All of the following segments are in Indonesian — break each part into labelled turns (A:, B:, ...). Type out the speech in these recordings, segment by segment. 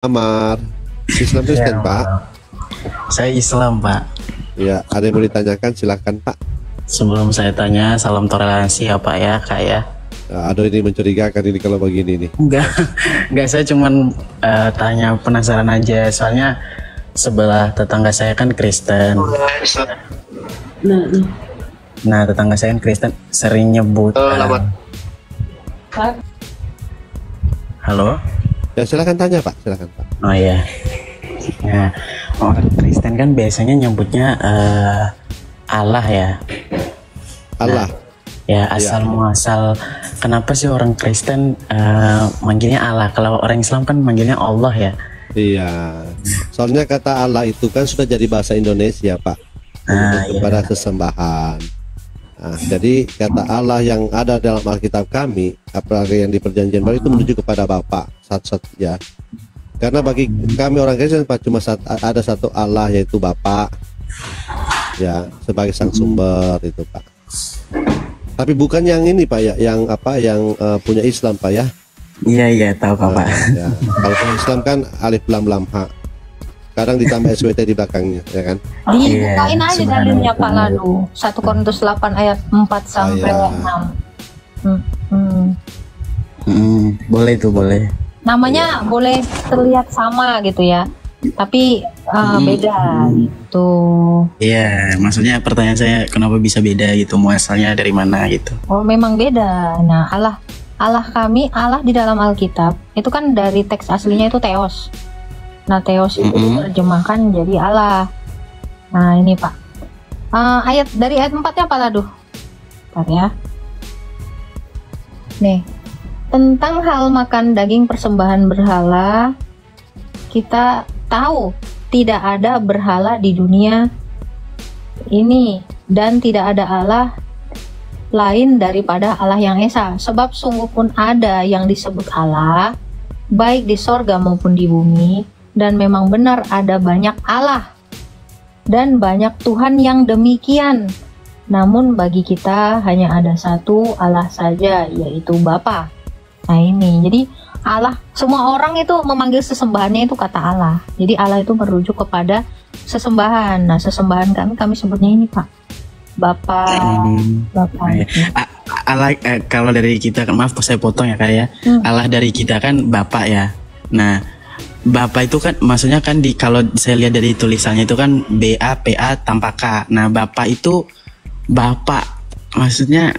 A: Amar, Islam Kristen
B: Ya,
A: Pak.
B: saya Islam, Pak.
A: Ya, ada yang mau ditanyakan silakan Pak.
B: Sebelum saya tanya, salam toleransi ya, Pak ya, Kak ya.
A: Aduh ini mencurigakan ini kalau begini nih.
B: Enggak, saya cuman tanya penasaran aja. Soalnya sebelah tetangga saya kan Kristen. Nah, tetangga saya kan Kristen sering nyebut. Halo?
A: Ya silakan tanya Pak, silakan Pak.
B: Oh iya. Nah, orang Kristen kan biasanya nyebutnya Allah ya.
A: Allah.
B: Ya asal muasal kenapa sih orang Kristen manggilnya Allah, kalau orang Islam kan manggilnya Allah ya.
A: Iya. Soalnya kata Allah itu kan sudah jadi bahasa Indonesia Pak. Kepada sesembahan. Nah, jadi kata Allah yang ada dalam Alkitab kami, apalagi yang di Perjanjian Baru itu menuju kepada Bapa satu-satu ya. Karena bagi kami orang Kristen Pak cuma ada satu Allah yaitu Bapa ya sebagai sang sumber itu Pak. Tapi bukan yang ini Pak ya, yang apa yang punya Islam Pak ya.
B: Iya tahu Pak.
A: Ya. Kalau punya Islam kan alif lam lam ha. Kadang ditambah SWT di belakangnya ya kan.
C: Dibukain aja dalilnya Pak lalu 1 Korintus 8 ayat 4 sampai 6.
B: Boleh tuh, boleh.
C: Namanya boleh terlihat sama gitu ya, tapi beda gitu.
B: Iya, maksudnya pertanyaan saya kenapa bisa beda gitu, muasalnya dari mana gitu.
C: Oh memang beda. Nah Allah kami, Allah di dalam Alkitab itu kan dari teks aslinya itu Theos. Nah Theos itu diterjemahkan jadi Allah. Nah ini Pak, dari ayat 4-nya apa laduh? Bentar ya. Nih, tentang hal makan daging persembahan berhala, kita tahu tidak ada berhala di dunia ini dan tidak ada Allah lain daripada Allah yang Esa. Sebab sungguh pun ada yang disebut Allah, baik di sorga maupun di bumi, dan memang benar ada banyak Allah dan banyak Tuhan yang demikian. Namun bagi kita hanya ada satu Allah saja, yaitu Bapa. Nah ini, jadi Allah, semua orang itu memanggil sesembahannya itu kata Allah. Jadi Allah itu merujuk kepada sesembahan. Nah sesembahan kami sebutnya ini Pak, Bapa.
B: Allah kalau dari kita kan, maaf saya potong ya Kak ya. Allah dari kita kan Bapak ya. Nah Bapak itu kan maksudnya kan kalau saya lihat dari tulisannya itu kan BAPA tanpa K. Nah Bapak itu Bapak maksudnya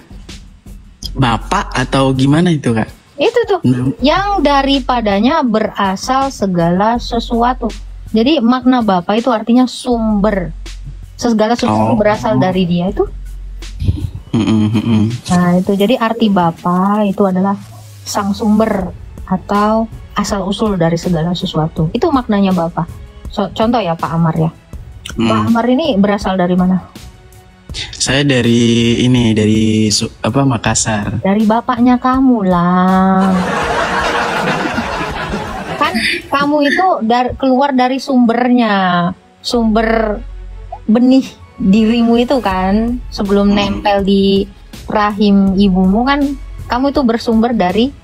B: Bapak atau gimana itu Kak?
C: Itu tuh yang daripadanya berasal segala sesuatu. Jadi makna Bapa itu artinya sumber. Segala sesuatu berasal dari dia itu. Nah itu jadi arti Bapa itu adalah sang sumber atau asal usul dari segala sesuatu. Itu maknanya Bapa. Contoh ya Pak Amar ya. Pak Amar ini berasal dari mana?
B: Saya dari ini, dari Makassar.
C: Dari bapaknya kamu lah. Kan kamu itu keluar dari sumbernya, sumber benih dirimu itu kan, sebelum nempel di rahim ibumu kan, kamu itu bersumber dari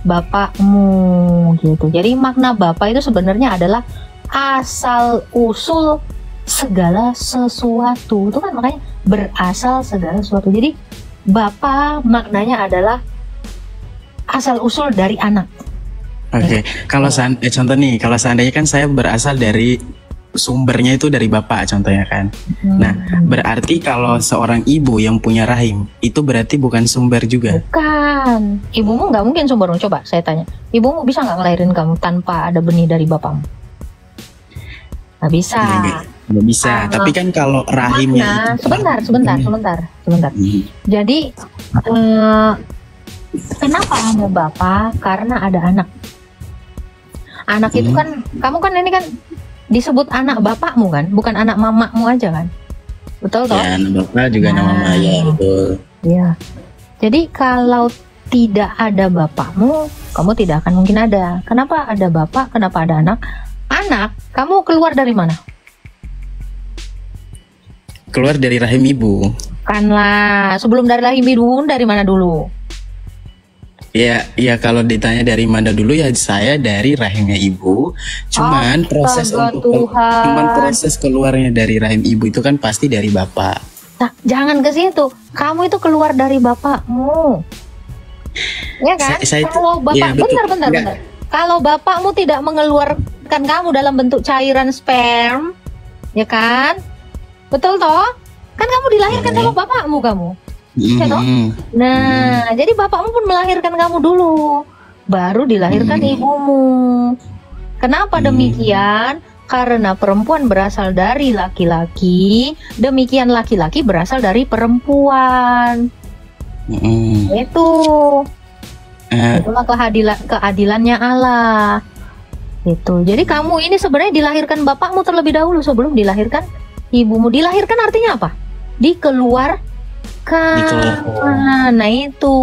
C: bapakmu gitu. Jadi makna Bapa itu sebenarnya adalah asal usul segala sesuatu. Itu kan makanya berasal segala sesuatu. Jadi Bapa maknanya adalah asal usul dari anak.
B: Oke. Kalau contoh nih, kalau seandainya kan saya berasal dari sumbernya itu dari Bapak contohnya kan. Nah, berarti kalau seorang ibu yang punya rahim itu berarti bukan sumber juga.
C: Bukan. Ibumu nggak mungkin sumber. Coba saya tanya. Ibumu bisa nggak ngelahirin kamu tanpa ada benih dari bapakmu? Nggak bisa.
B: Nggak bisa. Tapi kan kalau rahimnya
C: sebentar. Jadi kenapa ada Bapak? Karena ada anak. Anak itu kan, kamu kan ini kan disebut anak bapakmu kan, bukan anak mamamu aja kan, betul toh?
B: Ya, anak bapak juga nama mama ya, betul.
C: Ya, jadi kalau tidak ada bapakmu, kamu tidak akan mungkin ada. Kenapa ada bapak? Kenapa ada anak? Anak, kamu keluar dari mana?
B: Keluar dari rahim ibu.
C: Kan lah, sebelum dari rahim ibu dari mana dulu?
B: Ya kalau ditanya dari mana dulu ya saya dari rahimnya ibu. Cuman proses keluarnya dari rahim ibu itu kan pasti dari bapak.
C: Nah, jangan ke situ. Kamu itu keluar dari bapakmu. Ya kan? Kalau bapak bentar. Kalau bapakmu tidak mengeluarkan kamu dalam bentuk cairan sperm, ya kan? Betul toh? Kan kamu dilahirkan sama bapakmu kamu. Ya toh? Nah, jadi bapakmu pun melahirkan kamu dulu, baru dilahirkan ibumu. Kenapa demikian? Karena perempuan berasal dari laki-laki, demikian laki-laki berasal dari perempuan. Itulah keadilannya Allah. Itu. Jadi kamu ini sebenarnya dilahirkan bapakmu terlebih dahulu sebelum dilahirkan ibumu. Dilahirkan artinya apa? Dikeluarkan. Nah itu.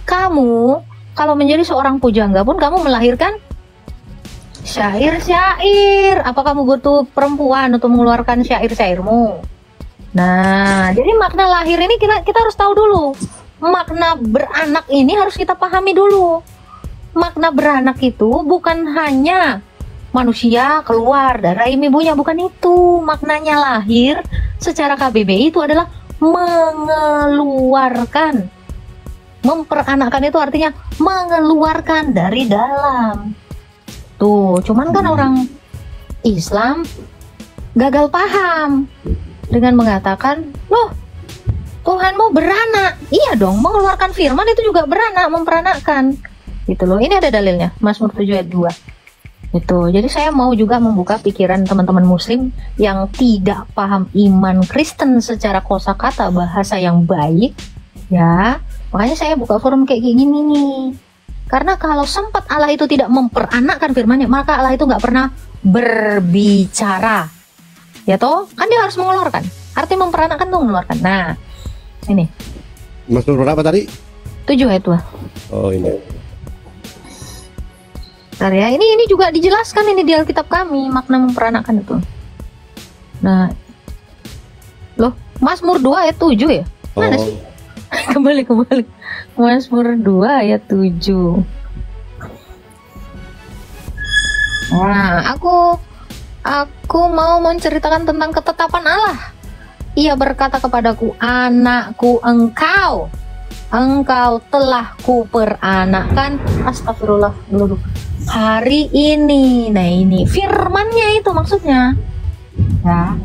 C: Kamu kalau menjadi seorang pujangga pun kamu melahirkan syair-syair. Apa kamu butuh perempuan untuk mengeluarkan syair-syairmu? Nah, jadi makna lahir ini kita harus tahu dulu. Makna beranak ini harus kita pahami dulu. Makna beranak itu bukan hanya manusia keluar dari rahim ibunya, bukan itu. Maknanya lahir secara KBBI itu adalah mengeluarkan. Memperanakkan itu artinya mengeluarkan dari dalam. Tuh, cuman kan orang Islam gagal paham dengan mengatakan, loh, Tuhanmu beranak. Iya dong, mengeluarkan firman itu juga beranak, memperanakkan. Gitu loh. Ini ada dalilnya, Mazmur 7 ayat 2. Itu. Jadi saya mau juga membuka pikiran teman-teman muslim yang tidak paham iman Kristen secara kosakata bahasa yang baik, ya. Makanya saya buka forum kayak gini nih. Karena kalau sempat Allah itu tidak memperanakkan firman-Nya, maka Allah itu nggak pernah berbicara. Ya toh? Kan dia harus mengeluarkan. Arti memperanakkan tuh mengeluarkan. Nah, ini.
A: Mazmur berapa tadi?
C: 7 ayat 2.
A: Oh, ini.
C: Bentar ya, ini juga dijelaskan ini di Alkitab kami, makna memperanakkan itu. Nah, loh, Mazmur 2 ayat 7 ya? Mana sih? kembali. Mazmur 2 ayat 7. Nah, aku mau menceritakan tentang ketetapan Allah. Ia berkata kepadaku, anakku engkau telah kuperanakkan. Astagfirullah dulu. Hari ini. Nah ini firmannya itu maksudnya. Ya.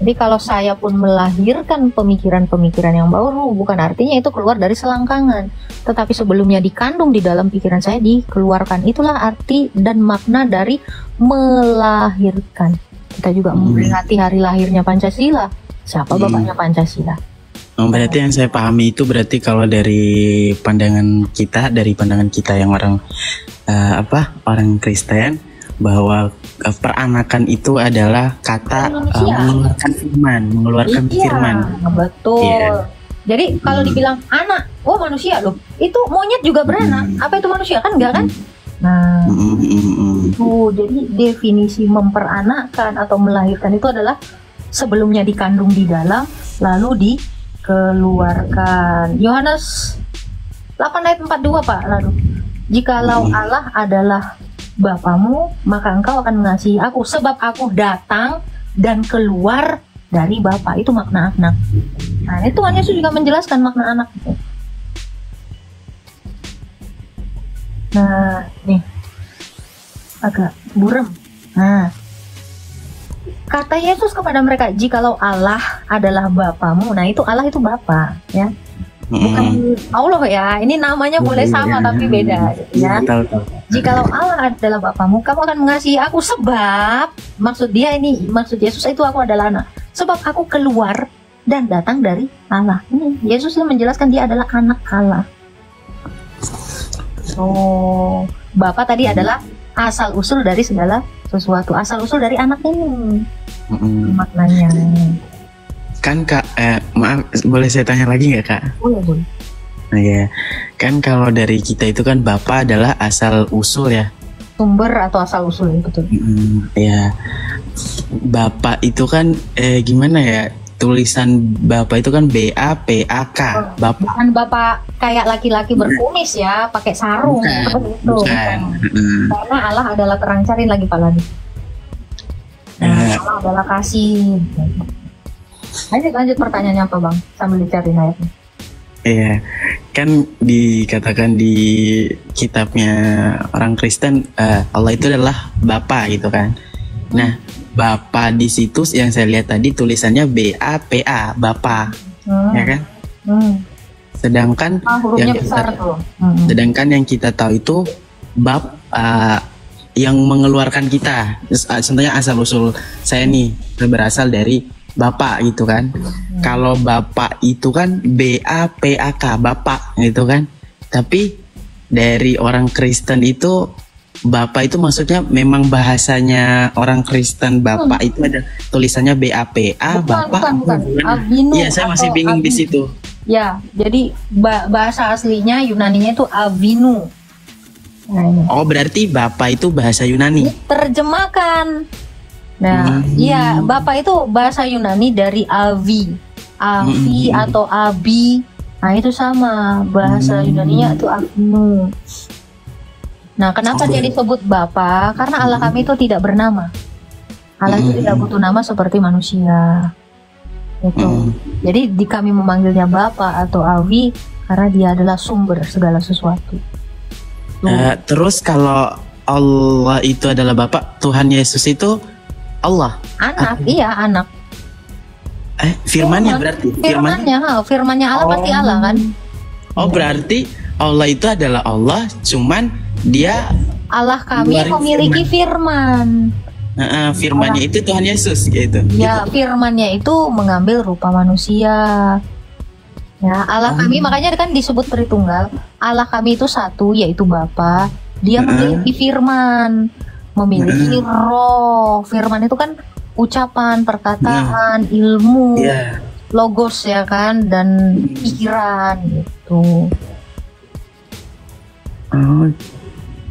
C: Jadi kalau saya pun melahirkan pemikiran-pemikiran yang baru, bukan artinya itu keluar dari selangkangan, tetapi sebelumnya dikandung di dalam pikiran saya, dikeluarkan. Itulah arti dan makna dari melahirkan. Kita juga memperingati hari lahirnya Pancasila. Siapa bapaknya Pancasila?
B: Berarti yang saya pahami itu berarti kalau dari pandangan kita yang orang orang Kristen, bahwa peranakan itu adalah kata mengeluarkan firman.
C: Betul. Yeah. Jadi kalau dibilang anak, manusia loh. Itu monyet juga beranak. Apa itu manusia kan enggak kan? Nah, jadi definisi memperanakkan atau melahirkan itu adalah sebelumnya dikandung di dalam, lalu dikeluarkan. Yohanes 8 ayat 42 Pak. Lalu, jikalau Allah adalah Bapamu, maka engkau akan mengasihi aku, sebab aku datang dan keluar dari Bapa. Itu makna anak. Nah, ini Tuhan Yesus juga menjelaskan makna anak itu. Nah, nih agak buram. Nah, kata Yesus kepada mereka, jikalau Allah adalah Bapamu. Nah, itu Allah itu Bapa, ya. Bukan Allah ya. Ini namanya boleh sama tapi beda, ya. Jikalau Allah adalah Bapamu, kamu akan mengasihi aku, sebab maksud Yesus itu aku adalah anak. Sebab aku keluar dan datang dari Allah. Ini Yesus yang menjelaskan dia adalah anak Allah. Oh, Bapa tadi adalah asal usul dari segala sesuatu, asal usul dari anak ini. Maknanya.
B: Kan Kak, maaf, boleh saya tanya lagi nggak Kak?
C: Boleh.
B: Nah ya, kan kalau dari kita itu kan Bapa adalah asal usul ya.
C: Sumber atau asal usul, betul.
B: Ya, Bapa itu kan gimana ya? tulisan Bapak itu kan BAPAK, Bapak.
C: Bukan Bapak kayak laki-laki berkumis ya, pakai sarung seperti itu. Karena Allah adalah terang, cari lagi Pak Ladi. Nah, Allah adalah kasih. Lanjut pertanyaannya apa Bang? Sambil dicari ayatnya.
B: Iya, kan dikatakan di kitabnya orang Kristen Allah itu adalah Bapa gitu kan. Nah, Bapa di situ yang saya lihat tadi tulisannya BAPA, Bapa, ya kan? Sedangkan sedangkan yang kita tahu itu yang mengeluarkan kita. Contohnya asal usul saya nih berasal dari Bapak gitu kan. Kalau Bapak itu kan BAPAK, Bapak gitu kan. Tapi dari orang Kristen itu Bapak itu maksudnya memang bahasanya orang Kristen Bapak itu ada tulisannya BAPA, Bapak. Iya, saya masih bingung di situ.
C: Ya, jadi bahasa aslinya Yunaninya itu Avinu. Nah,
B: oh, berarti Bapak itu bahasa Yunani.
C: Terjemahkan. Nah, iya, Bapak itu bahasa Yunani dari Avi atau Abi. Nah, itu sama bahasa Yunaninya itu Avinu. Nah, kenapa dia disebut Bapa? Karena Allah kami itu tidak bernama. Allah itu tidak butuh nama seperti manusia. Itu. Jadi kami memanggilnya Bapa atau Awi karena dia adalah sumber segala sesuatu.
B: Terus kalau Allah itu adalah Bapa, Tuhan Yesus itu Allah.
C: Anak, iya anak.
B: Firmannya berarti.
C: Firmannya Allah pasti Allah kan.
B: Oh, berarti Allah itu adalah Allah, cuman dia
C: Allah kami memiliki firman.
B: Firmannya itu Tuhan Yesus gitu.
C: Ya, firmannya itu mengambil rupa manusia. Ya, Allah kami makanya kan disebut Tritunggal. Allah kami itu satu, yaitu Bapa. Dia memiliki firman, memiliki roh. Firman itu kan ucapan, perkataan, ilmu, logos ya kan, dan pikiran gitu.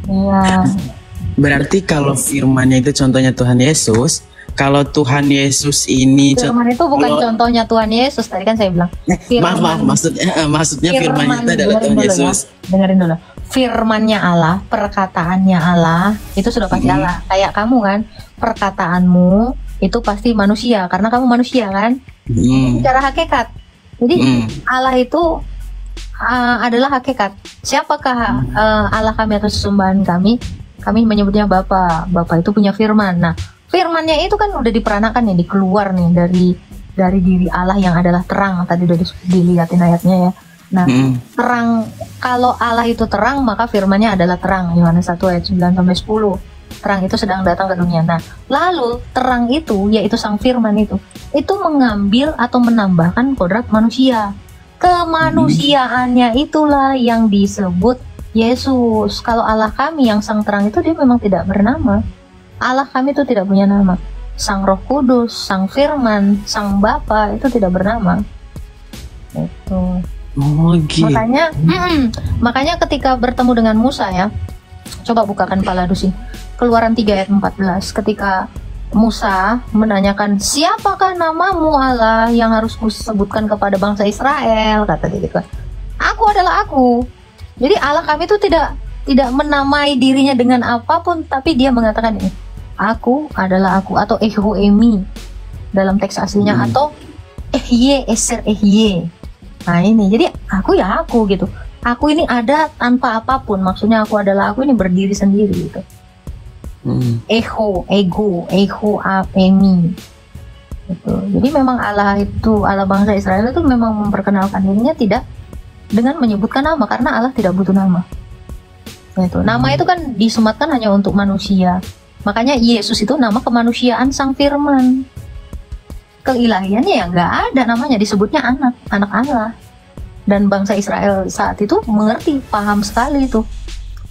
C: Iya.
B: Berarti kalau firmannya itu contohnya Tuhan Yesus, kalau Tuhan Yesus ini
C: firman itu bukan contohnya Tuhan Yesus, tadi kan saya bilang.
B: Maaf, maksudnya firman itu adalah Tuhan Yesus.
C: Ya. Dengerin dulu. Firmannya Allah, perkataannya Allah, itu sudah pasti Allah. Kayak kamu kan, perkataanmu itu pasti manusia karena kamu manusia kan. Secara hakikat. Jadi Allah itu adalah hakikat. Siapakah Allah kami atau sesembahan kami? Kami menyebutnya Bapa. Bapa itu punya firman. Nah, firmannya itu kan udah diperanakan nih, dikeluar nih dari diri Allah yang adalah terang. Tadi udah dilihatin ayatnya ya. Nah, terang, kalau Allah itu terang, maka firmannya adalah terang. Yohanes 1 ayat 9 sampai 10. Terang itu sedang datang ke dunia. Nah, lalu terang itu, yaitu sang firman itu mengambil atau menambahkan kodrat manusia. Kemanusiaannya itulah yang disebut Yesus. Kalau Allah kami yang sang terang itu dia memang tidak bernama. Allah kami itu tidak punya nama. Sang Roh Kudus, sang Firman, sang Bapa itu tidak bernama. Itu.
B: Oh, gitu.
C: Makanya ketika bertemu dengan Musa ya, coba bukakan Paladusi. Keluaran 3 ayat 14. Ketika Musa menanyakan, siapakah namamu Allah yang harus kusebutkan kepada bangsa Israel, kata dia gitu. Aku adalah aku. Jadi Allah kami itu tidak menamai dirinya dengan apapun, tapi dia mengatakan ini, aku adalah aku, atau Ehoemi dalam teks aslinya, atau Ehye Eser Ehye. Nah ini, jadi aku ya aku gitu. Aku ini ada tanpa apapun, maksudnya aku adalah aku ini berdiri sendiri gitu. Eho, ego, Emi. Gitu. Jadi memang Allah itu, Allah bangsa Israel itu memang memperkenalkan dirinya tidak dengan menyebutkan nama, karena Allah tidak butuh nama. Gitu. Nama itu kan disematkan hanya untuk manusia. Makanya Yesus itu nama kemanusiaan sang firman. Keilahiannya ya nggak ada namanya, disebutnya anak Allah. Dan bangsa Israel saat itu mengerti, paham sekali itu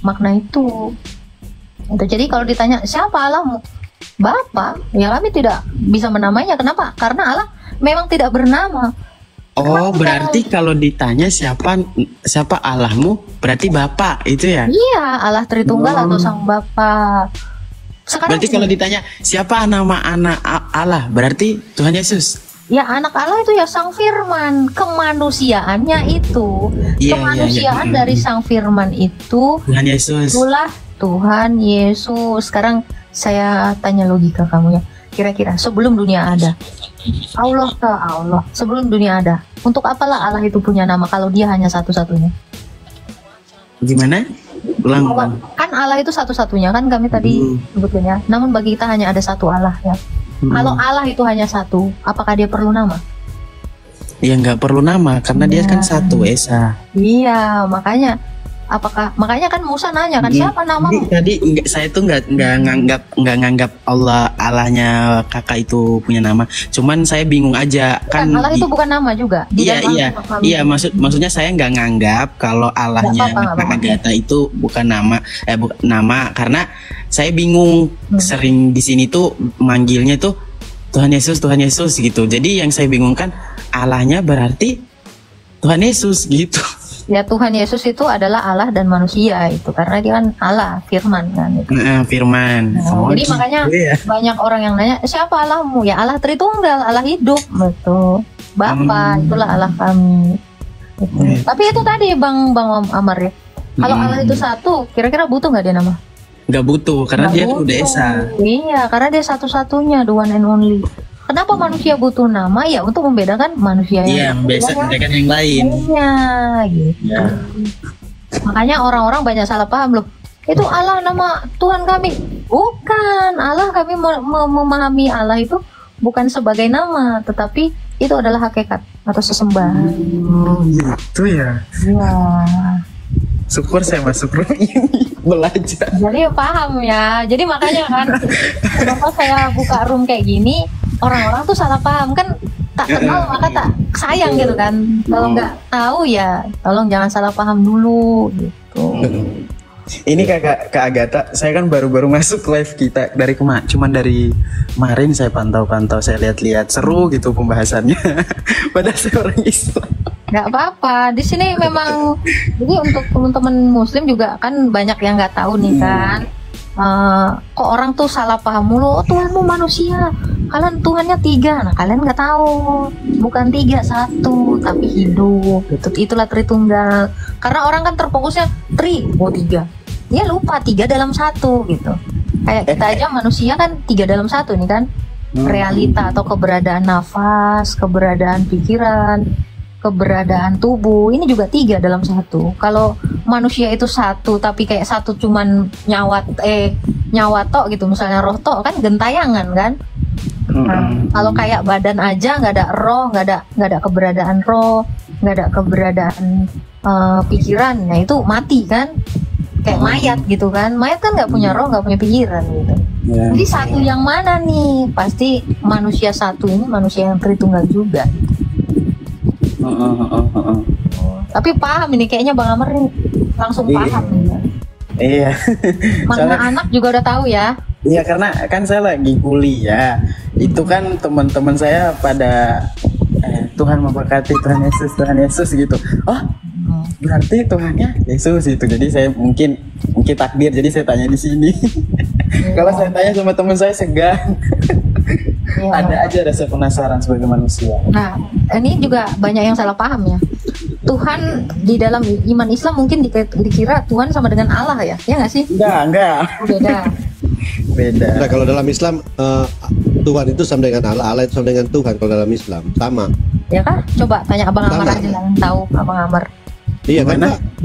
C: makna itu. Jadi kalau ditanya siapa Allahmu, Bapa, ya kami tidak bisa menamainya. Kenapa? Karena Allah memang tidak bernama.
B: Oh, berarti kalau ditanya siapa Allahmu, berarti Bapa itu ya?
C: Iya, Allah Tritunggal atau Sang Bapa.
B: Sekarang berarti kalau ditanya siapa nama anak Allah, berarti Tuhan Yesus.
C: Ya anak Allah itu ya Sang Firman, kemanusiaannya itu, kemanusiaan dari Sang Firman itu
B: Tuhan Yesus.
C: Itulah Tuhan Yesus. Sekarang saya tanya logika kamu ya. Kira-kira sebelum dunia ada, Allah ke Allah, sebelum dunia ada, untuk apalah Allah itu punya nama kalau dia hanya satu-satunya?
B: Gimana? Ulang.
C: Kan Allah itu satu-satunya kan kami tadi sebutkan ya. Namun bagi kita hanya ada satu Allah ya. Kalau Allah itu hanya satu, apakah dia perlu nama?
B: Ya nggak perlu nama karena dia kan satu Esa.
C: Iya, makanya kan Musa nanya kan siapa namamu?
B: Tadi saya tuh nggak nganggap Allahnya kakak itu punya nama. Cuman saya bingung aja kan.
C: Allah itu bukan nama juga.
B: Iya maksudnya saya nggak nganggap kalau Allahnya Kak Agatha itu bukan nama karena saya bingung sering di sini tuh manggilnya tuh Tuhan Yesus gitu. Jadi yang saya bingung kan Allahnya berarti Tuhan Yesus gitu.
C: Ya Tuhan Yesus itu adalah Allah dan manusia itu karena dia kan Allah, Firman kan itu.
B: Firman.
C: Jadi makanya banyak orang yang nanya siapa Allahmu? Ya Allah Tritunggal, Allah hidup, betul. Bapa itulah Allah kami. Gitu. Tapi itu tadi Bang Amar ya. Kalau Allah itu satu, kira-kira butuh nggak dia nama?
B: Nggak butuh karena dia udah Esa.
C: Iya, karena dia satu-satunya, the one and only. Kenapa manusia butuh nama? Ya untuk membedakan manusia yang
B: membedakan yang lain.
C: Iya, gitu. Ya. Makanya orang-orang banyak salah paham loh. Itu Allah nama Tuhan kami. Bukan, Allah kami memahami Allah itu bukan sebagai nama, tetapi itu adalah hakikat atau sesembahan.
B: Gitu ya.
C: Iya.
B: Syukur saya masuk room ini belajar.
C: Jadi paham ya. Jadi makanya kan kenapa saya buka room kayak gini, orang-orang tuh salah paham kan, tak kenal maka tak sayang gitu kan. Kalau nggak tahu ya tolong jangan salah paham dulu gitu.
B: Ini Kak Agatha, saya kan baru-baru masuk live kita cuman dari kemarin saya pantau-pantau, saya lihat-lihat seru gitu pembahasannya. Padahal saya orang Islam.
C: Nggak apa-apa, di sini memang jadi untuk teman-teman Muslim juga kan banyak yang nggak tahu nih kan. Kok orang tuh salah paham mulu, oh Tuhanmu manusia, kalian Tuhannya 3. Nah kalian nggak tahu, bukan 3, 1 tapi hidup. Itulah Tritunggal. Karena orang kan terfokusnya 3. Dia lupa 3 dalam 1 gitu. Kayak kita aja manusia kan 3 dalam 1 nih kan. Realita atau keberadaan nafas, keberadaan pikiran, keberadaan tubuh, ini juga 3 dalam 1. Kalau manusia itu 1 tapi kayak 1 cuman nyawa tok gitu, misalnya roh tok kan gentayangan kan. Kalau kayak badan aja nggak ada roh, nggak ada keberadaan roh, nggak ada keberadaan pikiran, nah itu mati kan, kayak mayat gitu kan. Mayat kan nggak punya roh, nggak punya pikiran gitu. Jadi satu yang mana nih? Pasti manusia satu ini manusia yang Tritunggal juga. Tapi paham ini kayaknya Bang Amar nih langsung paham.
B: Iya.
C: Makna anak juga udah tahu ya.
B: Iya, karena kan saya lagi kuliah. Itu kan teman-teman saya pada Tuhan memberkati, Tuhan Yesus gitu. Oh, berarti Tuhannya Yesus itu. Jadi saya mungkin takdir. Jadi saya tanya di sini. Kalau saya tanya sama teman saya segan. Ada aja rasa penasaran sebagai manusia.
C: Nah, ini juga banyak yang salah paham ya. Tuhan di dalam iman Islam mungkin dikira Tuhan sama dengan Allah ya, ya nggak sih?
B: Enggak. Beda.
A: Nah, kalau dalam Islam Tuhan itu sama dengan Allah, Allah itu sama dengan Tuhan. Kalau dalam Islam sama.
C: Ya kan? Coba tanya Abang Amar aja lah yang tahu, Abang Amar.
A: Iya kan?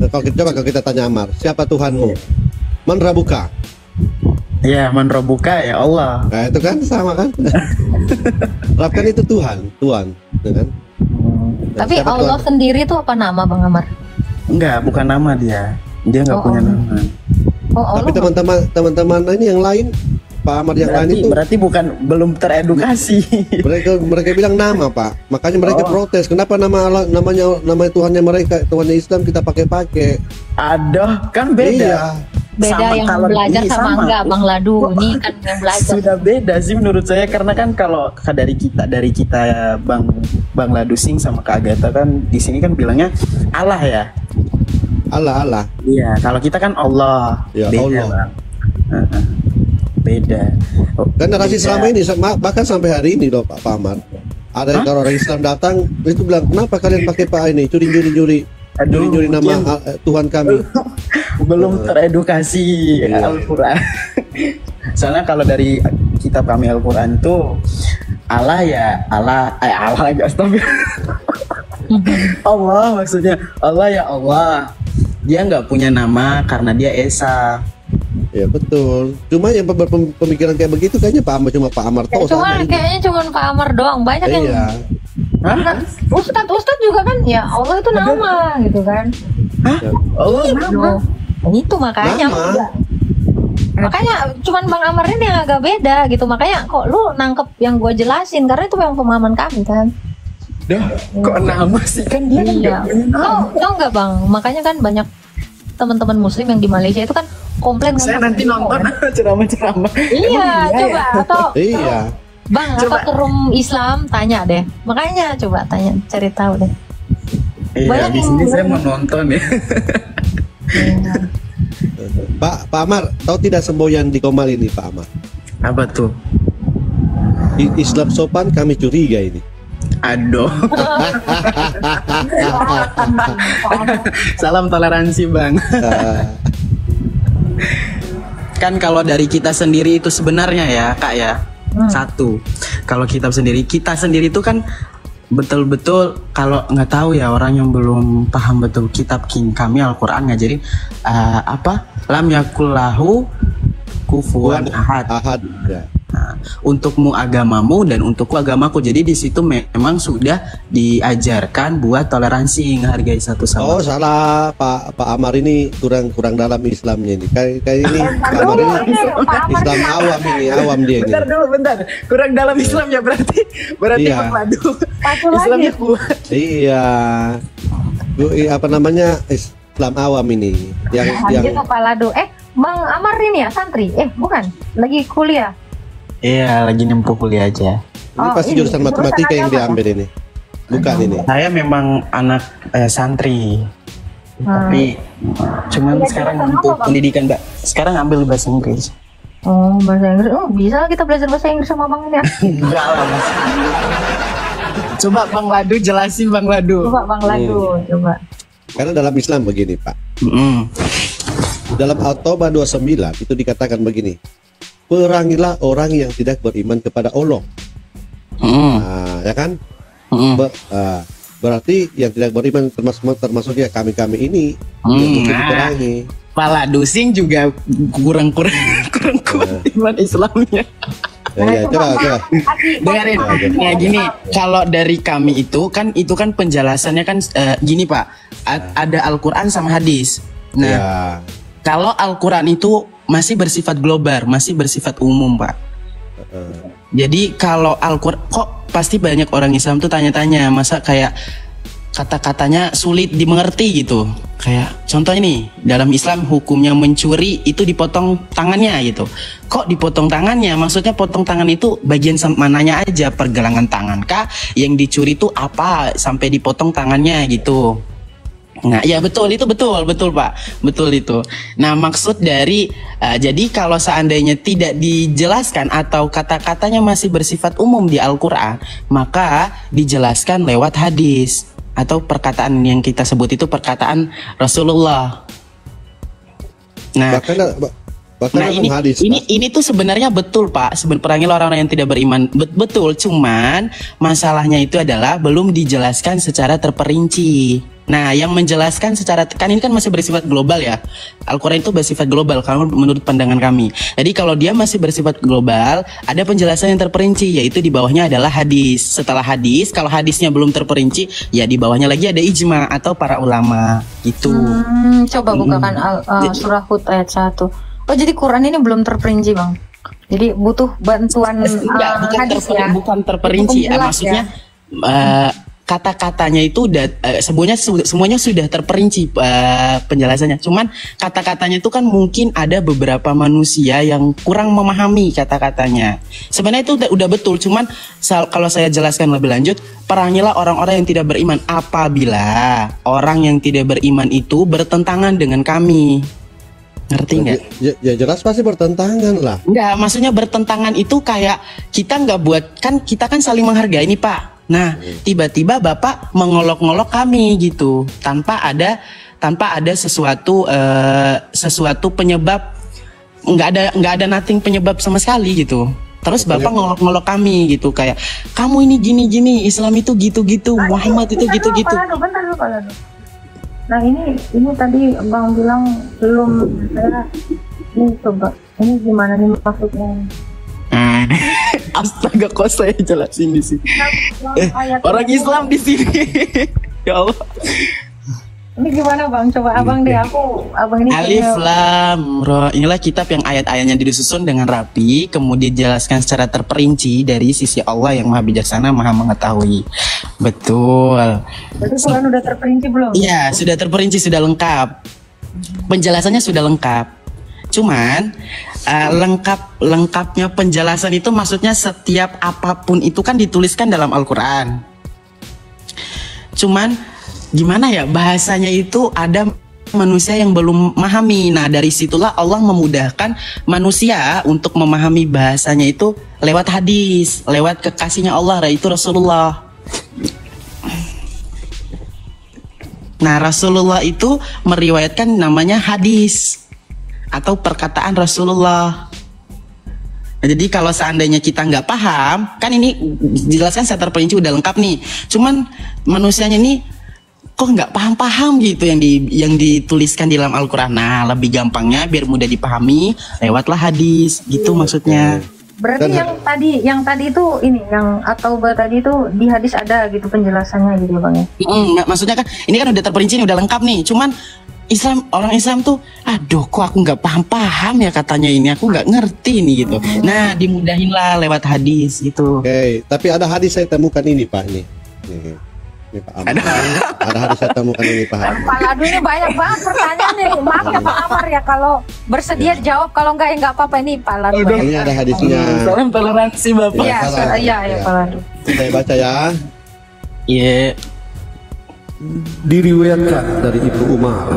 A: Kalau kita tanya Amar, siapa Tuhanmu? Man Rabuka.
B: Ya, Man Rabuka ya Allah.
A: Nah, itu kan sama kan? Rab kan itu Tuhan, kan?
C: Tapi Allah Tuhan sendiri itu apa nama Bang Amar?
B: Enggak, bukan nama dia. Dia nggak punya nama.
A: Tapi teman-teman ini yang lain, Pak Amar yang lain itu
B: berarti belum teredukasi.
A: Mereka bilang nama, Pak. Makanya mereka protes. Kenapa nama Tuhannya mereka, Tuhannya Islam kita pakai?
B: Aduh, kan beda.
A: Iya.
C: Beda sama, yang belajar sama enggak Bang Ladu. Ini kan yang belajar.
B: Sudah beda sih menurut saya, karena kan kalau dari kita Bang Ladu Sing sama Kak Agatha kan di sini kan bilangnya Allah ya.
A: Allah.
B: Iya, kalau kita kan Allah.
A: Ya,
B: beda,
A: Allah.
B: Bang. Beda.
A: Dan narasi selama ini bahkan sampai hari ini loh Pak Amar. Ada kalau orang Islam datang itu bilang, kenapa kalian pakai Pak ini curi nama Tuhan kami.
B: Belum teredukasi Al-Quran. Soalnya kalau dari kitab kami Al-Quran tuh Allah ya Allah lagi Allah maksudnya Allah ya Allah. Dia nggak punya nama karena dia Esa.
A: Ya betul. Cuma yang pemikiran kayak begitu kayaknya cuma Pak Amar
C: toh. Kayaknya cuma Pak Amar doang. Banyak yang Ustadz juga kan ya Allah itu nama gitu kan.
B: Allah nama.
C: Itu makanya cuman Bang Amar ini yang agak beda gitu. Makanya kok lu nangkep yang gue jelasin karena itu yang pemahaman kami kan.
B: Kok nama sih kan dia
C: Tau nggak Bang? Makanya kan banyak teman-teman muslim yang di Malaysia itu kan komplain.
B: Saya nanti nonton ceramah.
C: Iya, coba atau
A: iya.
C: Bang, coba. Atau ke room Islam tanya deh. Makanya coba tanya, cari tahu deh.
B: Iya, di sini saya mau nonton ya.
A: Pak Amar, tahu tidak semboyan di Komal ini Pak Amar?
B: Apa tuh?
A: Islam sopan, kami curiga ini.
B: Aduh. Salam toleransi Bang. Kan kalau dari kita sendiri itu sebenarnya ya Kak ya, satu, kalau kita sendiri itu kan betul-betul kalau nggak tahu ya orang yang belum paham betul kitab kami Al-Quran ngajarin lam yakullahu kufuwan ahad. Ya. Nah, untukmu agamamu dan untukku agamaku. Jadi di situ memang sudah diajarkan buat toleransi, menghargai satu sama lain.
A: Oh salah, Pak Amar ini kurang dalam Islamnya ini. Kayak ini Pak Amar ini Islam awam dia ini.
B: Bentar. Kurang dalam Islam ya berarti
A: iya.
B: Padu. Islamnya kuat.
A: Iya. Apa namanya Islam awam ini yang
C: kepala Bang Amar ini ya santri? Bukan, lagi kuliah.
B: Iya, lagi nempuh kuliah aja.
A: Ini pasti jurusan matematika yang diambil ini. Bukan ini.
B: Saya memang anak santri. Tapi cuman sekarang untuk pendidikan, Mbak. Sekarang ambil bahasa Inggris.
C: Oh, bahasa Inggris. Oh, bisa kita belajar bahasa Inggris sama Bang ini ya?
B: Enggak lah, Mas. Coba Bang Ladu jelasin Bang Ladu.
C: Coba.
A: Karena dalam Islam begini, Pak. Dalam At-Taubah 29 itu dikatakan begini. Perangilah orang yang tidak beriman kepada Allah. Nah, ya kan? Berarti yang tidak beriman termasuk ya kami ini yang diperangi.
B: Pala Dusing juga kurang kuat iman Islamnya.
A: Ya, coba.
B: Dengarin, ya gini, kalau dari kami itu kan penjelasannya kan gini Pak, ada Al-Quran sama hadis. Nah, kalau Al-Quran itu masih bersifat global, masih bersifat umum Pak. Jadi kalau Al-Quran, kok pasti banyak orang Islam tuh tanya-tanya, masa kayak kata-katanya sulit dimengerti gitu. Kayak contoh ini, dalam Islam hukumnya mencuri itu dipotong tangannya gitu. Kok dipotong tangannya? Maksudnya potong tangan itu bagian mananya aja, pergelangan tangan kah? Yang dicuri itu apa sampai dipotong tangannya gitu. Nah, ya betul Pak, betul itu. Nah, maksud dari jadi kalau seandainya tidak dijelaskan atau kata-katanya masih bersifat umum di Al-Quran, maka dijelaskan lewat hadis atau perkataan yang kita sebut itu perkataan Rasulullah. Nah,
A: bahkan
B: ini tuh sebenarnya betul Pak, perangilah orang-orang yang tidak beriman, betul. Cuman masalahnya itu adalah belum dijelaskan secara terperinci. Nah, yang menjelaskan secara ini kan masih bersifat global ya. Al-Quran itu bersifat global kalau menurut pandangan kami. Jadi kalau dia masih bersifat global, ada penjelasan yang terperinci, yaitu di bawahnya adalah hadis. Setelah hadis, kalau hadisnya belum terperinci, ya di bawahnya lagi ada ijma atau para ulama gitu.
C: Coba bukakan surah Hud ayat 1. Oh, jadi Quran ini belum terperinci Bang. Jadi butuh bantuan hadis ya.
B: Bukan terperinci, maksudnya kata-katanya itu semuanya sudah terperinci penjelasannya. Cuman kata-katanya itu kan mungkin ada beberapa manusia yang kurang memahami kata-katanya. Sebenarnya itu udah betul. Cuman kalau saya jelaskan lebih lanjut, perangilah orang-orang yang tidak beriman apabila orang yang tidak beriman itu bertentangan dengan kami. Ngerti nggak?
A: Ya jelas pasti bertentangan lah.
B: Enggak, maksudnya bertentangan itu kayak kita nggak buat, kan kita kan saling menghargai nih Pak. Nah, tiba-tiba Bapak mengolok-ngolok kami gitu, tanpa ada sesuatu penyebab, nggak ada nothing penyebab sama sekali gitu. Terus Bapak ngolok-ngolok kami gitu, kayak kamu ini gini-gini, Islam itu gitu-gitu, Muhammad itu gitu-gitu.
C: Bentar dulu. Nah ini tadi Bang bilang belum saya, ini coba ini gimana nih maksudnya?
B: Astaga, kok saya jelasin di sini. Orang Islam di sini. Ya Allah.
C: Ini gimana Bang? Coba Abang deh, Abang ini
B: Alif Lam Ra. Inilah kitab yang ayat-ayatnya disusun dengan rapi, kemudian dijelaskan secara terperinci dari sisi Allah yang Maha Bijaksana, Maha Mengetahui. Betul.
C: Berarti Quran udah terperinci belum?
B: Iya, sudah terperinci, sudah lengkap. Penjelasannya sudah lengkap. Cuman lengkapnya penjelasan itu maksudnya setiap apapun itu kan dituliskan dalam Al-Quran. Cuman gimana ya, bahasanya itu ada manusia yang belum memahami. Nah, dari situlah Allah memudahkan manusia untuk memahami bahasanya itu lewat hadis, lewat kekasihnya Allah, yaitu Rasulullah. Nah, Rasulullah itu meriwayatkan namanya hadis atau perkataan Rasulullah. Nah, jadi kalau seandainya kita nggak paham, kan ini dijelaskan secara terperinci udah lengkap nih. Cuman manusianya ini kok nggak paham-paham gitu yang dituliskan di dalam Al-Quran. Nah, lebih gampangnya biar mudah dipahami lewatlah hadis gitu maksudnya.
C: Berarti yang tadi itu ini yang At-Taubah tadi itu di hadis ada gitu penjelasannya gitu Bang ya.
B: Maksudnya kan ini kan udah terperinci, udah lengkap nih. Cuman orang Islam tuh, aduh kok aku nggak paham ya katanya ini, aku nggak ngerti nih gitu. Nah, dimudahinlah lewat hadis gitu.
A: Oke, tapi ada hadis saya temukan ini Pak nih. Ini Pak Amar. Ada hadis saya temukan ini Pak.
C: Pak Ladu ini banyak banget pertanyaan nih. Maaf ya Pak Amar ya, kalau bersedia jawab, kalau enggak ya nggak apa-apa, ini Pak Ladu.
A: Ini ada hadisnya.
B: Salam toleransi Bapak.
C: Iya Pak Ladu.
A: Saya baca ya.
B: Iya.
A: Diriwayatkan dari Ibnu Umar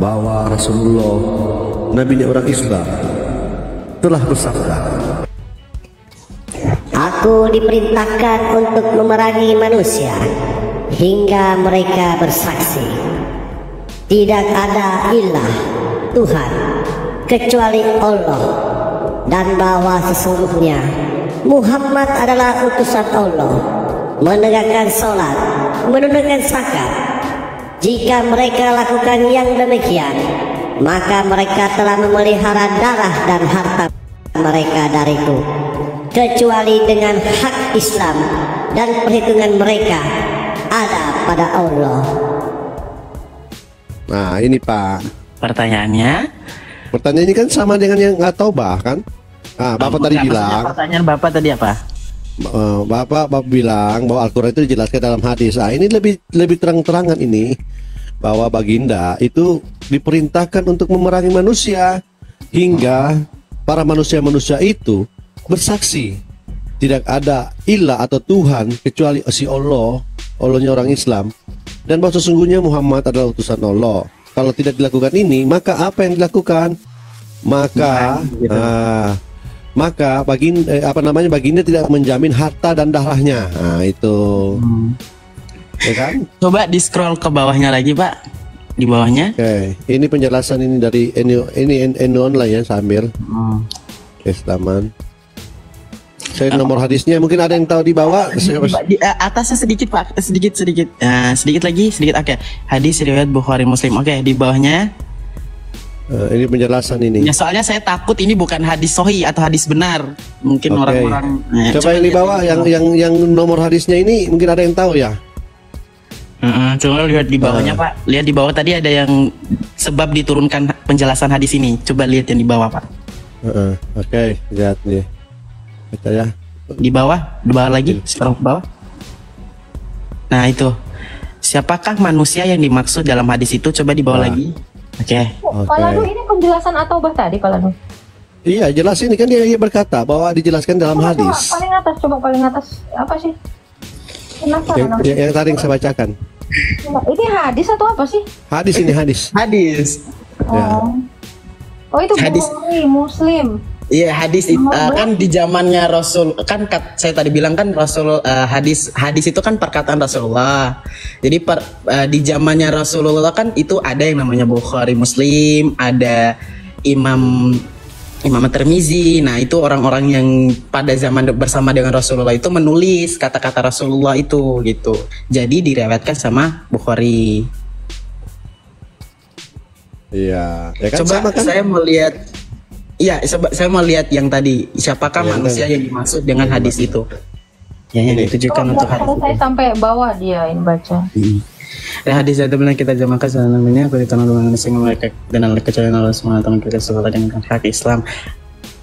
A: bahwa Rasulullah, nabinya orang Islam, telah bersabda,
D: Aku diperintahkan untuk memerangi manusia hingga mereka bersaksi tidak ada ilah Tuhan kecuali Allah, dan bahwa sesungguhnya Muhammad adalah utusan Allah, menegakkan sholat, menunaikan zakat. Jika mereka lakukan yang demikian, maka mereka telah memelihara darah dan harta mereka dariku, kecuali dengan hak Islam, dan perhitungan mereka ada pada Allah.
A: Nah ini Pak,
B: Pertanyaannya
A: ini kan sama dengan yang nggak tahu bahkan. Bapak tadi bilang,
B: pertanyaan Bapak tadi apa?
A: Bapak bilang bahwa Al-Quran itu dijelaskan dalam hadis. Ini lebih terang-terangan ini bahwa baginda itu diperintahkan untuk memerangi manusia hingga para manusia itu bersaksi tidak ada ilah atau Tuhan kecuali si Allah, Allahnya orang Islam, dan bahwa sesungguhnya Muhammad adalah utusan Allah. Kalau tidak dilakukan ini, maka apa yang dilakukan? Maka baginda tidak menjamin harta dan darahnya. Nah itu ya kan?
B: Coba di scroll ke bawahnya lagi Pak, di bawahnya.
A: Oke, ini penjelasan ini dari ini online ya sambil Islaman. Saya nomor hadisnya mungkin ada yang tahu di bawah.
B: Di atasnya sedikit Pak, sedikit. Sedikit lagi, sedikit. Oke. Hadis riwayat Bukhari Muslim. Oke, di bawahnya.
A: Ini penjelasan ini.
B: Ya, soalnya saya takut ini bukan hadis sahih atau hadis benar. Mungkin orang-orang.
A: Coba yang di bawah, yang nomor hadisnya ini mungkin ada yang tahu ya.
B: Coba lihat di bawahnya Pak. Lihat di bawah tadi ada yang sebab diturunkan penjelasan hadis ini. Coba lihat yang di bawah Pak.
A: Oke, lihat nih. Baca ya.
B: Di bawah lagi, sekarang ke bawah. Nah itu. Siapakah manusia yang dimaksud dalam hadis itu? Coba di bawah lagi. Oke.
C: Pak Ladu, ini penjelasan At-Taubah tadi Pak Ladu.
A: Iya, jelas ini kan dia berkata bahwa dijelaskan dalam hadis.
C: Coba paling atas apa sih?
A: Yang tadi yang saya bacakan.
C: Ini hadis atau apa sih?
A: Hadis ini hadis.
B: Hadis.
C: Oh itu
B: Hadis.
C: Bukhari Muslim.
B: Iya hadis kan di zamannya Rasul kan saya tadi bilang kan Rasul hadis itu kan perkataan Rasulullah. Jadi di zamannya Rasulullah kan itu ada yang namanya Bukhari Muslim, ada Imam Tirmizi. Nah itu orang-orang yang pada zaman bersama dengan Rasulullah itu menulis kata-kata Rasulullah itu gitu. Jadi direwetkan sama Bukhari.
A: Iya. Ya kan,
B: coba kan? Saya melihat. Iya, saya mau lihat yang tadi siapakah manusia yang dimaksud dengan hadis itu. Ya, yang ditujukan untuk hadis.
C: Saya sampai bawah dia ini baca.
B: Hadis itu benar kita jamalkan namanya aku ditanam dengan manusia mereka dan oleh kecuali Allah SWT kita sekolah dengan hak Islam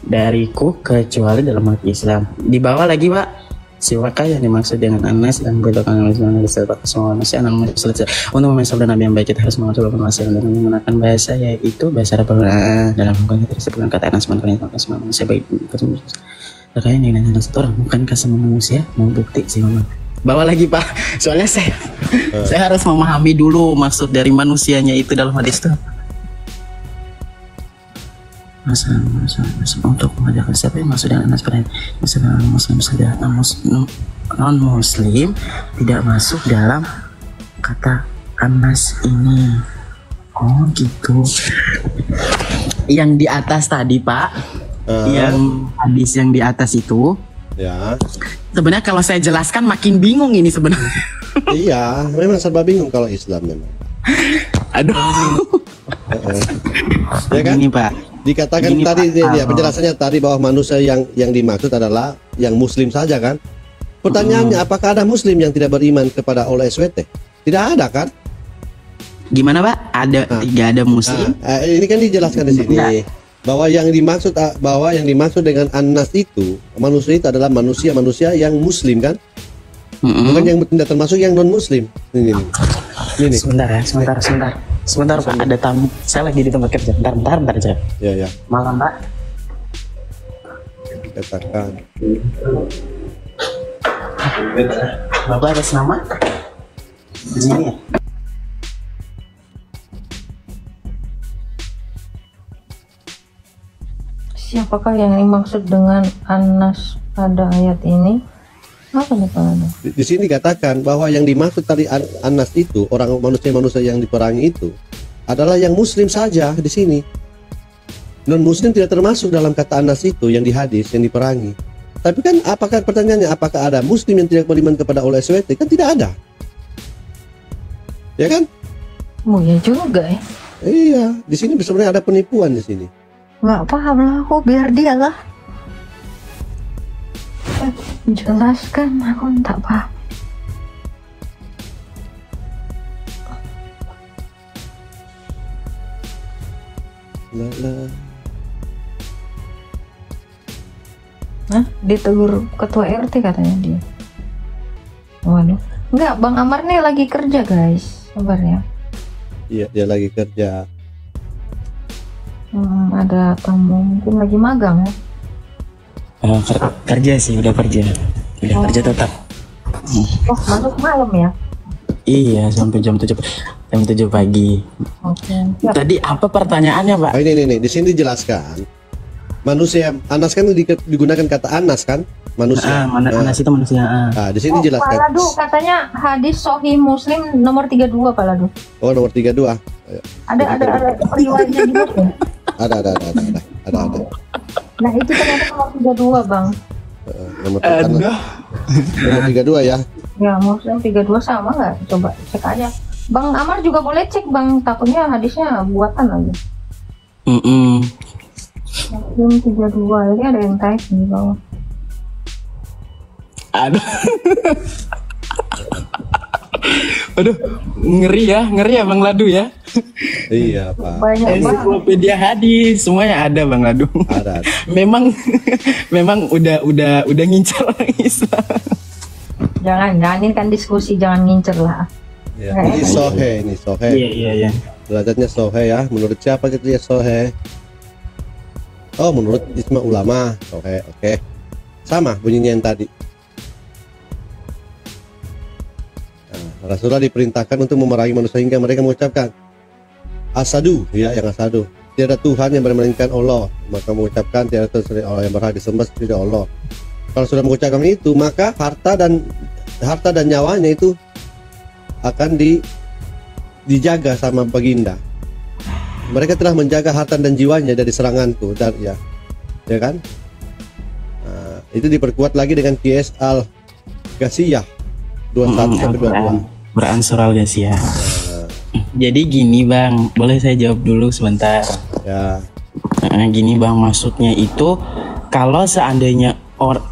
B: dariku kecuali dalam hak Islam. Di bawah lagi Pak, siwakah yang dimaksud dengan Anas dan beritakan oleh Islam serta semua manusia anak manusia untuk memisahkan Nabi yang baik kita harus mengatur manusia dan menggunakan bahasa yaitu bahasa Arab dalam hukumnya tersebut kata Anas mengatakan semua manusia baik terkait dengan hanya satu orang bukankah semua manusia mau bukti sih Mama. Bawa lagi Pak, soalnya saya harus memahami dulu maksud dari manusianya itu dalam hadis itu. Masa untuk mengajarkan siapa yang masuk dengan Anas pada misalnya muslim saja non muslim tidak masuk dalam kata Anas ini. Oh gitu. Yang di atas tadi Pak, yang hadis yang di atas itu.
A: Ya.
B: Sebenarnya kalau saya jelaskan makin bingung ini sebenarnya.
A: Iya, memang serba bingung kalau Islam memang.
B: Aduh.
A: Ya kan?
B: Ini Pak.
A: Dikatakan gini, tadi ya penjelasannya tadi bahwa manusia yang dimaksud adalah yang muslim saja kan? Pertanyaannya apakah ada muslim yang tidak beriman kepada Allah SWT? Tidak ada kan?
B: Gimana Pak? Tidak ada muslim.
A: Ini kan dijelaskan di sini. Bahwa yang dimaksud dengan Anas itu manusia itu adalah manusia yang muslim kan? Bukan yang tidak termasuk yang non muslim. Ini.
B: Sebentar Pak, ada tamu. Saya lagi di tempat kerja. Bentar aja.
A: Ya.
B: Malam Pak.
A: Katakan.
B: Bapak atas nama? Di sini ya?
C: Siapakah yang dimaksud dengan Anas pada ayat ini? Apa nih Pak?
A: Di sini dikatakan bahwa yang dimaksud tadi Anas itu orang manusia yang diperangi itu adalah yang muslim saja di sini. Non muslim tidak termasuk dalam kata Anas itu yang di hadis yang diperangi. Tapi kan apakah pertanyaannya apakah ada muslim yang tidak beriman kepada Allah SWT? Kan tidak ada. Ya kan?
C: Oh ya juga ya.
A: Iya, di sini sebenarnya ada penipuan di sini.
C: Nggak paham lah aku, biar dia lah jelaskan, aku tak paham. Hah? Ditegur ketua RT katanya dia. Waduh. Enggak, Bang Amar nih lagi kerja guys, sabar ya.
A: Iya, dia lagi kerja.
C: Ada tamu mungkin lagi magang ya.
B: Kerja sih, udah kerja tetap.
C: Oh, masuk malam ya?
B: Iya, sampai jam 7 pagi.
C: Oke.
B: Tadi apa pertanyaannya Pak?
A: Ini di sini dijelaskan. Manusia Anas kan digunakan kata Anas kan? Manusia.
B: Anas itu manusia.
A: Di sini dijelaskan.
C: Pak Ladu katanya hadis Sahih Muslim nomor 32 Pak Ladu.
A: Oh, nomor 32.
C: Ada riwayatnya di Muslim.
A: Ada.
C: Nah, itu ternyata nomor 32, Bang.
A: Nomor 32 ya.
C: Ya, Muslim 32 sama nggak? Coba cek aja. Bang Amar juga boleh cek, Bang. Takutnya hadisnya buatan lagi. Muslim 32. Ini ada yang type di bawah.
B: Aduh, ngeri ya Bang Ladu ya.
A: Iya Pak.
C: Banyak
B: ensiklopedia hadis semuanya ada Bang Ladu.
A: Ada.
B: memang udah ngincar orang Islam.
C: Jangan ini kan diskusi, jangan ngincer lah.
A: Ya, ini sohe.
B: Iya.
A: Derajatnya sohe ya. Menurut siapa gitu ya sohe? Oh, menurut ijma ulama sohe. Oke. Sama bunyinya yang tadi. Rasulullah diperintahkan untuk memerangi manusia hingga mereka mengucapkan asadu, ya yang asadu. tiada Tuhan yang melainkan Allah, maka mengucapkan tiada Tuhan selain Allah yang berhak disembah kecuali Allah. Kalau sudah mengucapkan itu, maka harta dan nyawanya itu akan dijaga sama baginda. Mereka telah menjaga harta dan jiwanya dari seranganku, dan ya kan? Nah, itu diperkuat lagi dengan Qiyas Al-Ghashiyah 21 sampai 22.
B: Quran surah Al-Ghashiyah. Jadi gini Bang, boleh saya jawab dulu sebentar?
A: Ya.
B: Gini Bang, maksudnya itu kalau seandainya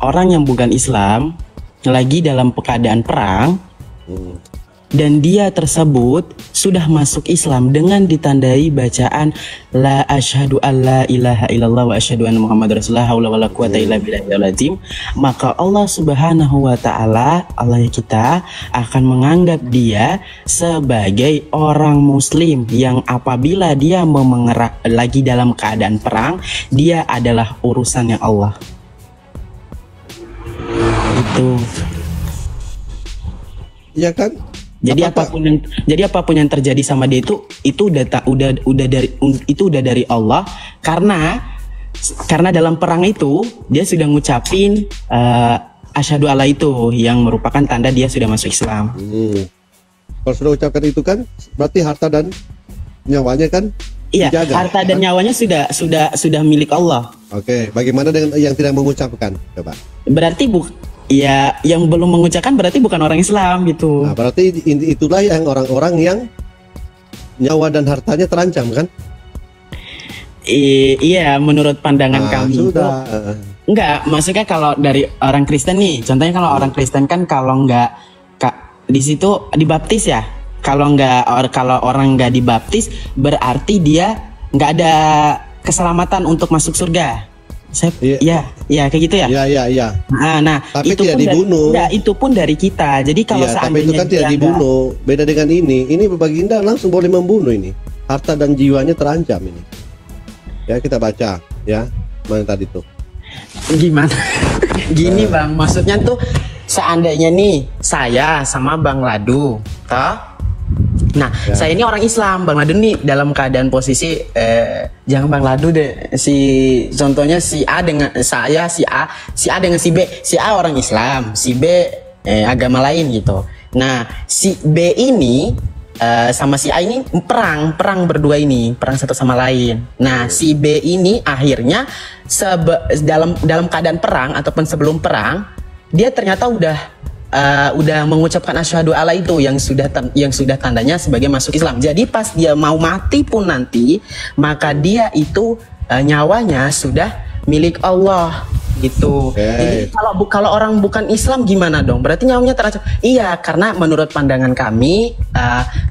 B: orang yang bukan Islam lagi dalam keadaan perang dan dia tersebut sudah masuk Islam dengan ditandai bacaan la asyhadu alla ilaha illallah wa asyhadu anna muhammadar rasulullah haula wala quwata illa billahil azim, maka Allah Subhanahu wa taala, Allah kita akan menganggap dia sebagai orang muslim yang apabila dia lagi dalam keadaan perang, dia adalah urusannya Allah. Itu.
A: Iya kan?
B: Jadi apapun yang terjadi sama dia itu udah dari Allah, karena dalam perang itu dia sudah ngucapin asyhadu alla itu yang merupakan tanda dia sudah masuk Islam.
A: Kalau sudah ucapkan itu kan berarti harta dan nyawanya kan dijaga,
B: harta dan nyawanya sudah milik Allah.
A: Oke, bagaimana dengan yang tidak mengucapkan? Coba.
B: Berarti ya, yang belum mengucapkan berarti bukan orang Islam gitu.
A: Nah, berarti itulah yang orang-orang yang nyawa dan hartanya terancam kan?
B: Iya, menurut pandangan kami
A: sudah.
B: Enggak, maksudnya kalau dari orang Kristen nih, contohnya kalau orang Kristen kan kalau enggak di situ dibaptis ya. Kalau orang enggak dibaptis berarti dia enggak ada keselamatan untuk masuk surga. Ya kayak gitu ya.
A: Iya.
B: Nah,
A: tapi
B: itu
A: tidak dibunuh.
B: Itu pun dari kita. Jadi kalau
A: tapi itu kan tidak dibunuh. Beda dengan ini baginda langsung boleh membunuh ini. Harta dan jiwanya terancam ini. Ya, kita baca ya. Mana tadi tuh?
B: Gimana? Gini Bang, maksudnya tuh seandainya nih saya sama Bang Ladu, toh? Nah, saya ini orang Islam, Bang Ladu nih dalam keadaan posisi jangan Bang Ladu deh. Contohnya si A dengan saya, si A dengan si B. Si A orang Islam, si B agama lain gitu. Nah, si B ini sama si A ini perang berdua ini, perang satu sama lain. Nah, si B ini akhirnya dalam keadaan perang ataupun sebelum perang, dia ternyata udah mengucapkan asyhadu alla itu yang sudah tandanya sebagai masuk Islam. Jadi pas dia mau mati pun nanti, maka dia itu nyawanya sudah milik Allah gitu. Jadi kalau orang bukan Islam gimana dong? Berarti nyawanya terancam. Iya, karena menurut pandangan kami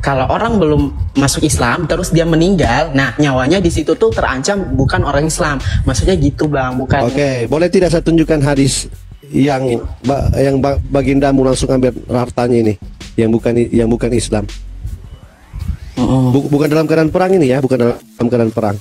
B: kalau orang belum masuk Islam terus dia meninggal, nah nyawanya di situ tuh terancam bukan orang Islam. Maksudnya gitu Bang, bukan.
A: Oke, boleh tidak saya tunjukkan hadis yang bagindamu langsung ambil hartanya ini yang bukan Islam. Bukan dalam keadaan perang ini ya, bukan dalam keadaan perang.